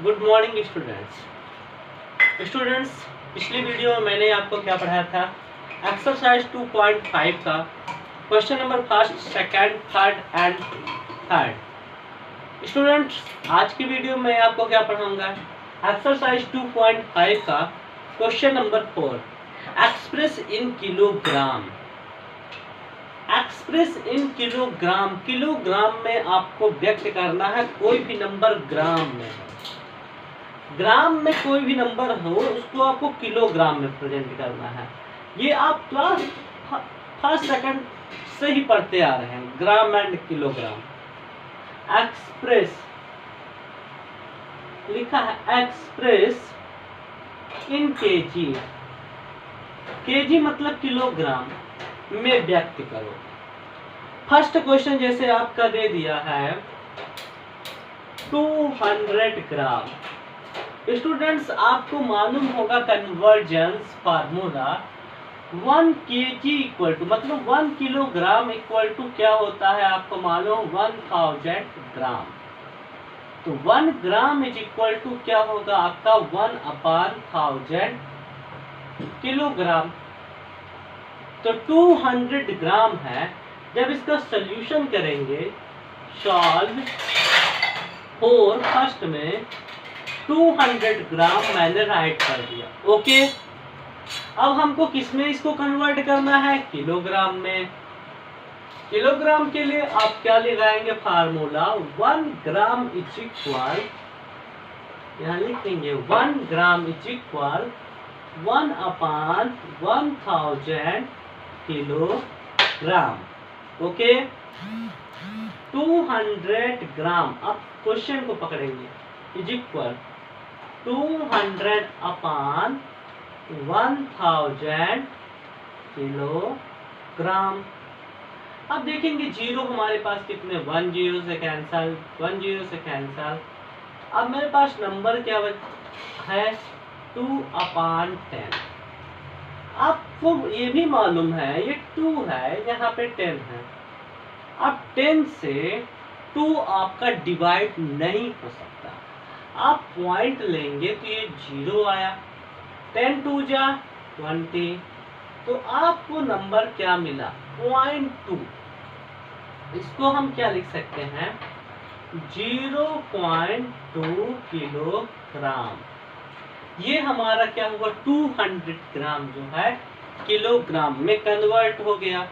Good morning students. पिछली video में मैंने आपको क्या पढ़ाया था, एक्सरसाइज 2.5 का question number first, second, third and third. Students, आज की वीडियो में आपको क्या पढ़ाऊंगा, एक्सरसाइज 2.5 का question number 4, express in kilogram. Express in kilogram, kilogram में आपको व्यक्त करना है कोई भी नंबर ग्राम में। ग्राम में कोई भी नंबर हो उसको आपको किलोग्राम में प्रेजेंट करना है। ये आप क्लास फर्स्ट सेकंड से ही पढ़ते आ रहे हैं, ग्राम एंड किलोग्राम। एक्सप्रेस लिखा है, एक्सप्रेस इन केजी। केजी मतलब किलोग्राम में व्यक्त करो। फर्स्ट क्वेश्चन जैसे आपका दे दिया है 200 ग्राम। स्टूडेंट्स, आपको मालूम होगा convergence formula, 1 kg equal to, मतलब 1 किलोग्राम इक्वल टू क्या होता है आपको मालूम, 1000 ग्राम। तो 1 ग्राम इज इक्वल टू क्या होगा आपका 1/1000 किलोग्राम। तो 200 ग्राम है। जब इसका सोल्यूशन करेंगे, सॉल्व फॉर फर्स्ट में 200 ग्राम मैंने राइट कर दिया। ओके, अब हमको किस में इसको कन्वर्ट करना है, किलोग्राम में। किलोग्राम के लिए आप क्या लगाएंगे फार्मूला, 1 ग्राम इज इक्वल, यहाँ लिखेंगे 1 gram is equal 1/1000 kilogram. Okay, 200 ग्राम, अब क्वेश्चन को पकड़ेंगे, इज इक्वल 200/1000 किलोग्राम। अब देखेंगे जीरो हमारे पास कितने, 1 जीरो से कैंसल, 1 जीरो से कैंसल। अब मेरे पास नंबर क्या है, 2/10। आपको ये भी मालूम है ये 2 है, यहाँ पे 10 है। अब 10 से 2 आपका डिवाइड नहीं हो सकता। आप पॉइंट लेंगे तो ये 0 आया, 10 2 जा 20, तो आपको नंबर क्या मिला, 0.2। इसको हम क्या लिख सकते हैं, 0.2 किलोग्राम। ये हमारा क्या हुआ, 200 ग्राम जो है किलोग्राम में कन्वर्ट हो गया।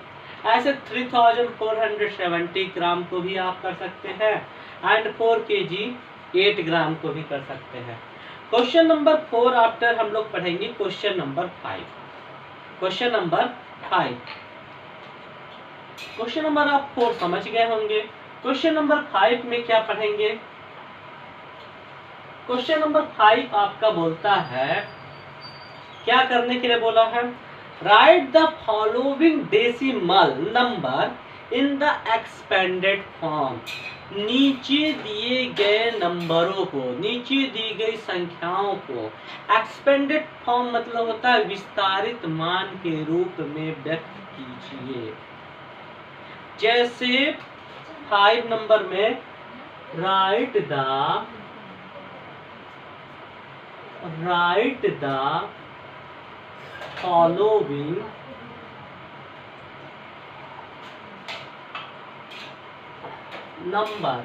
ऐसे 3470 ग्राम को भी आप कर सकते हैं, एंड 4 kg 8 ग्राम को भी कर सकते हैं। क्वेश्चन नंबर 4 आफ्टर हम लोग पढ़ेंगे question number 5। Question number 5, question number आप 4 समझ गए होंगे। क्वेश्चन नंबर 5 में क्या पढ़ेंगे, क्वेश्चन नंबर 5 आपका बोलता है, क्या करने के लिए बोला है, right the following decimal number in the expanded form. नीचे दिए गए नंबरों को, नीचे दी गई संख्याओं को एक्सपेंडेड फॉर्म मतलब होता है विस्तारित मान के रूप में व्यक्त कीजिए। जैसे 5 नंबर में right the following number,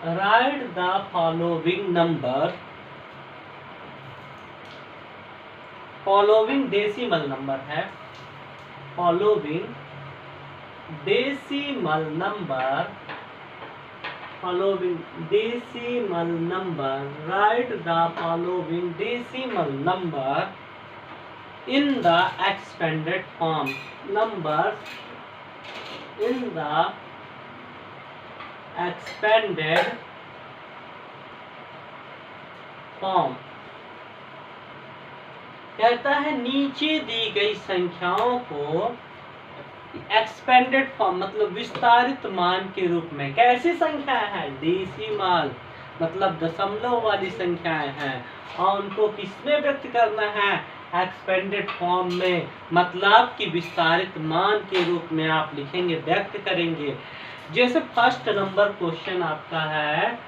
write the following number, following decimal number है, following decimal number, following decimal number, write the following decimal number in the expanded form, numbers in the expanded form. कहता है नीचे दी गई संख्याओं को expanded form मतलब विस्तारित मान के रूप में। कैसी संख्याएं हैं, डेसिमल मतलब दशमलव वाली संख्याएं हैं, और उनको किसमें व्यक्त करना है, एक्सपेंडेड फॉर्म में, मतलब कि विस्तारित मान के रूप में आप लिखेंगे, व्यक्त करेंगे। जैसे फर्स्ट नंबर क्वेश्चन आपका है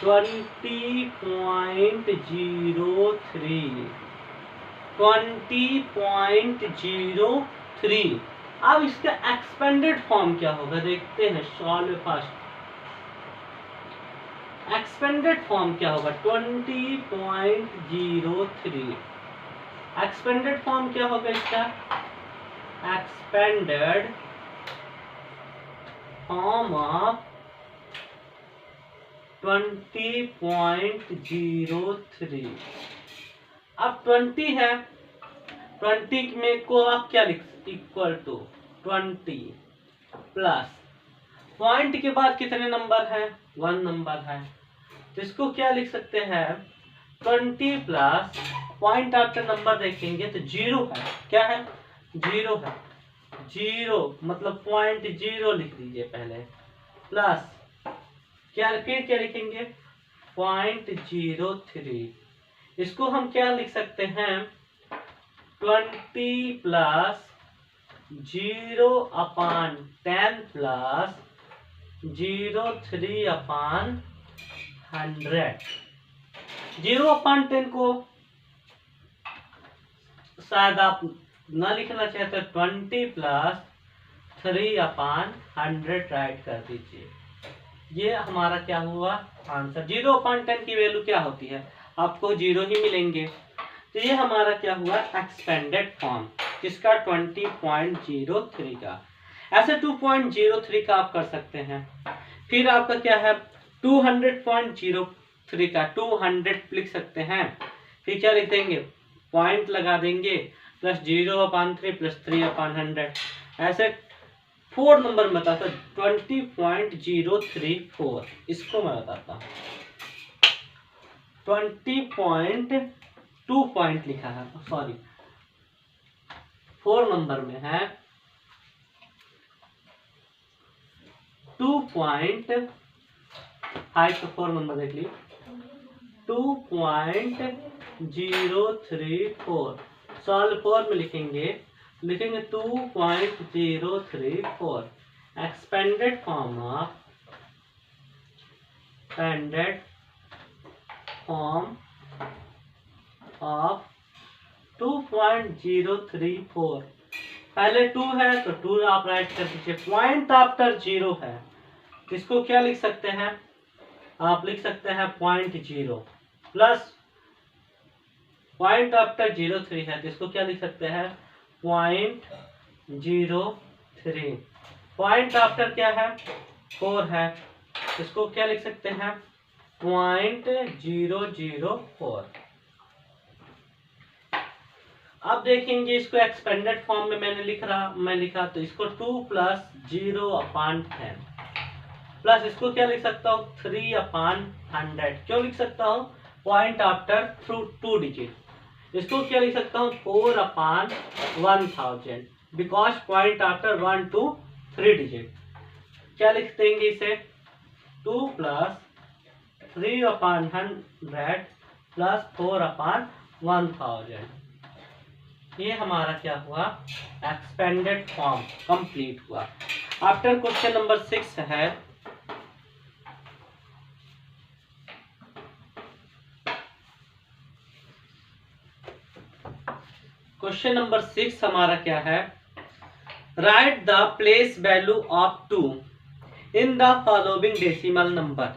20.03। अब इसका एक्सपेंडेड फॉर्म क्या होगा देखते हैं, सॉल्व फास्ट। एक्सपेंडेड फॉर्म क्या होगा 20.03। एक्सपेंडेड फॉर्म क्या होगा इसका, एक्सपेंडेड फॉर्म ऑफ 20.03। अब 20 है, 20 में को आप क्या लिख, इक्वल टू 20 प्लस पॉइंट के बाद कितने नंबर है, 1 नंबर है, तो इसको क्या लिख सकते हैं 20 प्लस पॉइंट आफ्टर नंबर देखेंगे तो 0 है, क्या है 0 है, 0 मतलब 0.0 लिख दीजिए पहले, प्लस क्या फिर क्या लिखेंगे 0.03। इसको हम क्या लिख सकते हैं 20 प्लस 0/10 प्लस 0.3/100। 0/10 को शायद आप न लिखना चाहते, 20 प्लस 3/100 राइट कर दीजिए। ये हमारा क्या हुआ आंसर। 0/10 की वैल्यू क्या होती है, आपको 0 ही मिलेंगे। तो ये हमारा क्या हुआ एक्सपेंडेड फॉर्म, किसका 20.03 का। ऐसे 2.03 का आप कर सकते हैं। फिर आपका क्या है 200.03 का 200 लिख सकते हैं। फिर क्या लिख देंगे पॉइंट लगा देंगे प्लस 0/3 प्लस 3/100। ऐसे 4 नंबर में बताता 20.034। इसको मैं बताता हूँ 20.2 पॉइंट लिखा है, सॉरी 4 नंबर में है 2.5 तो 4 नंबर देख लीजिए 2.034। सॉल्व 4 में लिखेंगे 2.034। Expanded form of 2.034। पहले 2 है तो 2 आप राइट कर दीजिए, पॉइंट आफ्टर 0 है, इसको क्या लिख सकते हैं आप लिख सकते हैं 0.0 प्लस पॉइंट आफ्टर 0.3 है तो इसको क्या लिख सकते हैं 0.03। पॉइंट आफ्टर क्या है 4 है, इसको क्या लिख सकते हैं 0.004। अब देखेंगे इसको एक्सपेंडेड फॉर्म में मैं लिखा तो इसको 2 प्लस 0/10 प्लस इसको क्या लिख सकता हूँ 3/100। क्यों लिख सकता हूँ पॉइंट आफ्टर 2 डिजिट। इसको क्या लिख सकता हूँ 4/1000 because point after 1 to 3 digit. क्या लिख देंगे इसे 2 प्लस 3/100 प्लस 4/1000। ये हमारा क्या हुआ एक्सपेंडेड फॉर्म कंप्लीट हुआ। आफ्टर क्वेश्चन नंबर 6 है क्वेश्चन नंबर 6 हमारा क्या है right the place value of 2 in the following decimal number.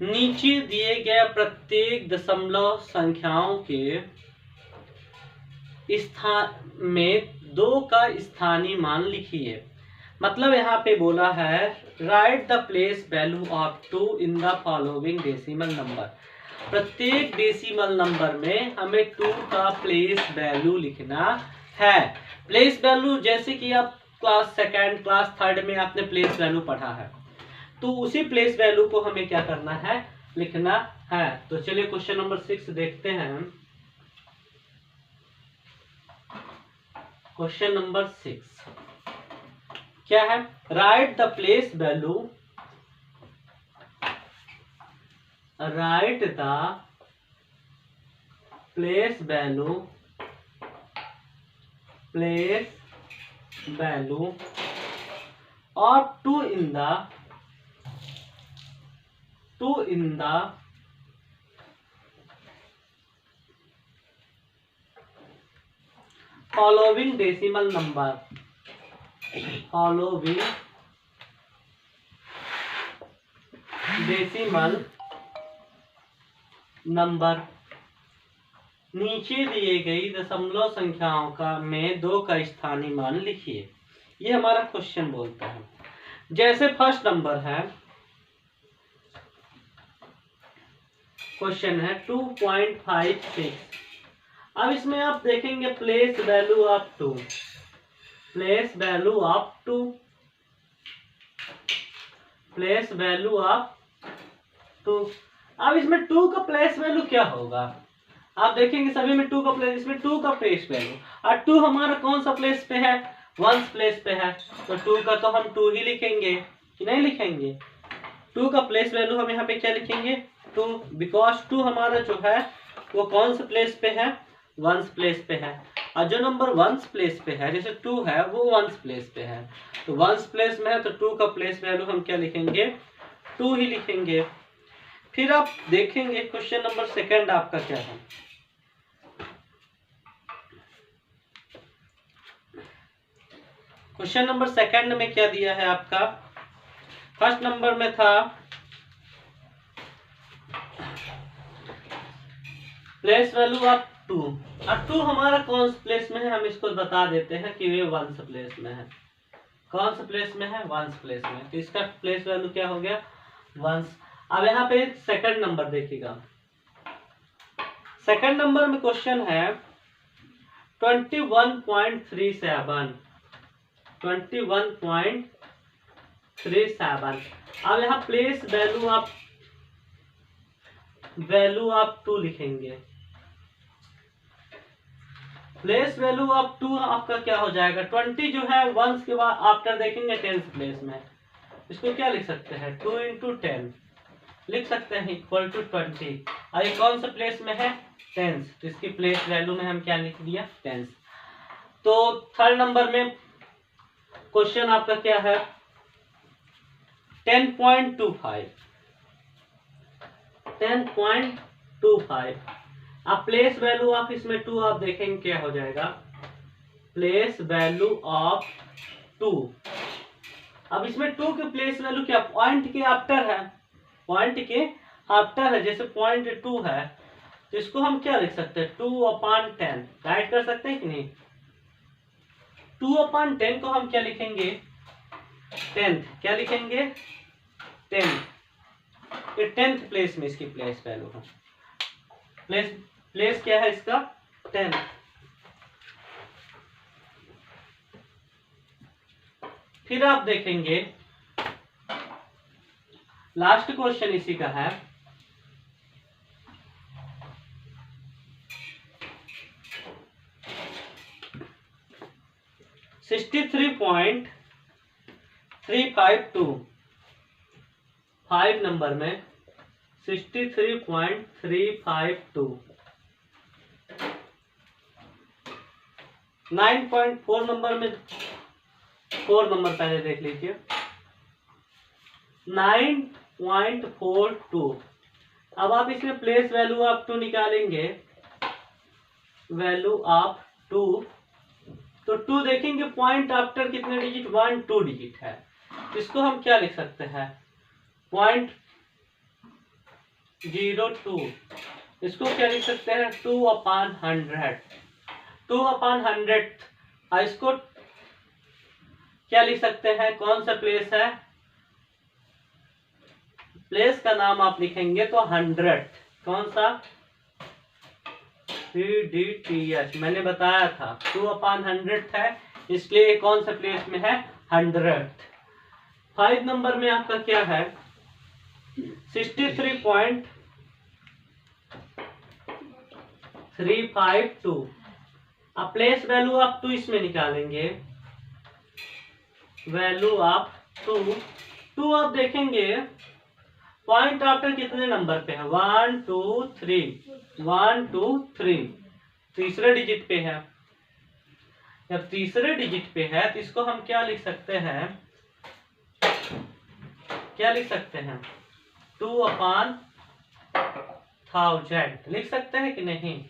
नीचे दिए गए प्रत्येक दशमलव संख्याओं के स्थान में 2 का स्थानीय मान लिखिए। मतलब यहाँ पे बोला है right the place value of 2 in the following decimal number. प्रत्येक डेसिमल नंबर में हमें 2 का प्लेस वैल्यू लिखना है। प्लेस वैल्यू जैसे कि आप क्लास 2nd क्लास 3rd में आपने प्लेस वैल्यू पढ़ा है, तो उसी प्लेस वैल्यू को हमें क्या करना है लिखना है। तो चलिए क्वेश्चन नंबर 6 देखते हैं। क्वेश्चन नंबर 6 क्या है right the place value, right the place value और 2 in the 2 in the following decimal number, following decimal number, नीचे दिए गई दशमलव संख्याओं का में 2 का स्थानीय मान लिखिए। ये हमारा क्वेश्चन बोलता है। जैसे फर्स्ट नंबर है, क्वेश्चन है 2.56। अब इसमें आप देखेंगे place value of 2, place value of 2, place value of 2। अब इसमें 2 का प्लेस वैल्यू क्या होगा? आप देखेंगे सभी में 2 का प्लेस, इसमें 2 का प्लेस वैल्यू, और 2 हमारा कौन सा प्लेस पे है? 1 प्लेस पे है, तो 2 का तो हम 2 ही लिखेंगे कि नहीं लिखेंगे? 2 का प्लेस वैल्यू हम यहाँ पे क्या लिखेंगे? 2, बिकॉज 2 हमारा जो है वो कौन सा प्लेस पे है? 1 प्लेस पे है। और जो नंबर 1 प्लेस पे है, जैसे 2 है वो 1 प्लेस पे है, तो 1 प्लेस में है तो 2 का प्लेस वैल्यू हम क्या लिखेंगे? 2 ही लिखेंगे। फिर आप देखेंगे क्वेश्चन नंबर सेकंड आपका क्या है। क्वेश्चन नंबर सेकंड में क्या दिया है आपका? फर्स्ट नंबर में था प्लेस वैल्यू ऑफ 2, और 2 हमारा कौन सा प्लेस में है? हम इसको बता देते हैं कि वे 1 प्लेस में है। कौन सा प्लेस में है? 1 प्लेस में, तो इसका प्लेस वैल्यू क्या हो गया? 1। अब यहाँ पे सेकंड नंबर देखिएगा। सेकंड नंबर में क्वेश्चन है 21.37, 21.37। अब यहाँ प्लेस वैल्यू ऑफ 2 लिखेंगे। प्लेस वैल्यू ऑफ 2 आपका क्या हो जाएगा? 20 जो है 1 के बाद आफ्टर देखेंगे 10 प्लेस में, इसको क्या लिख सकते हैं? 2 into 10 लिख सकते हैं इक्वल टू 20। और ये कौन सा प्लेस में है? 10, तो इसकी प्लेस वैल्यू में हम क्या लिख दिया? 10। तो थर्ड नंबर में क्वेश्चन आपका क्या है? 10.25, 10.25। अब प्लेस वैल्यू ऑफ इसमें 2 आप देखेंगे क्या हो जाएगा? Place value of 2। अब इसमें 2 के प्लेस वैल्यू क्या? पॉइंट के आफ्टर है, पॉइंट के आफ्टर है। जैसे पॉइंट 2 है तो इसको हम क्या लिख सकते हैं? 2/10 राइट कर सकते हैं कि नहीं? 2/10 को हम क्या लिखेंगे? 10th। क्या लिखेंगे? 10th। ये 10th प्लेस में इसकी प्लेस वैल्यू है। प्लेस क्या है इसका? 10। फिर आप देखेंगे लास्ट क्वेश्चन इसी का है। $63.352, 5 नंबर में 63.352। 9.4 नंबर में, 4 नंबर पहले देख लीजिए। 9.42। अब आप इसमें प्लेस वैल्यू ऑफ 2 निकालेंगे, वैल्यू ऑफ 2, तो 2 देखेंगे पॉइंट आफ्टर कितने डिजिट? 1 2 डिजिट है, इसको हम क्या लिख सकते हैं? 0.02। इसको क्या लिख सकते हैं? 2/100, 2/100। इसको क्या लिख सकते हैं? कौन सा प्लेस है? प्लेस का नाम आप लिखेंगे तो 100। कौन सा? CDTH मैंने बताया था 2/100 है, इसलिए कौन सा प्लेस में है? 100। 5 नंबर में आपका क्या है? 63.352। अब प्लेस वैल्यू ऑफ 2 इसमें निकालेंगे, वैल्यू ऑफ 2 आप देखेंगे पॉइंट आफ्टर कितने नंबर पे है? 1 2 3, 1 2 3, तीसरे डिजिट पे है। जब तीसरे डिजिट पे है तो इसको हम क्या लिख सकते हैं? क्या लिख सकते हैं? 2/1000 लिख सकते हैं कि नहीं?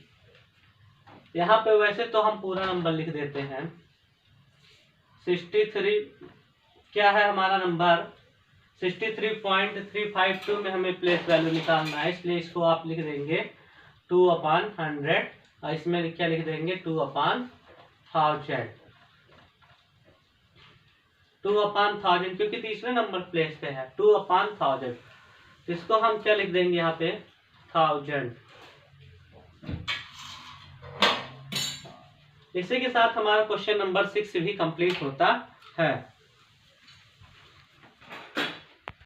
यहाँ पे वैसे तो हम पूरा नंबर लिख देते हैं 63, क्या है हमारा नंबर 63.352 में हमें प्लेस वैल्यू निकालना है, इसलिए इसको आप लिख देंगे 2/100 और इसमें क्या लिख देंगे 2/1000 क्योंकि तीसरे नंबर प्लेस पे है 2/1000, इसको हम क्या लिख देंगे यहाँ पे 1000। इसी के साथ हमारा क्वेश्चन नंबर 6 भी कंप्लीट होता है।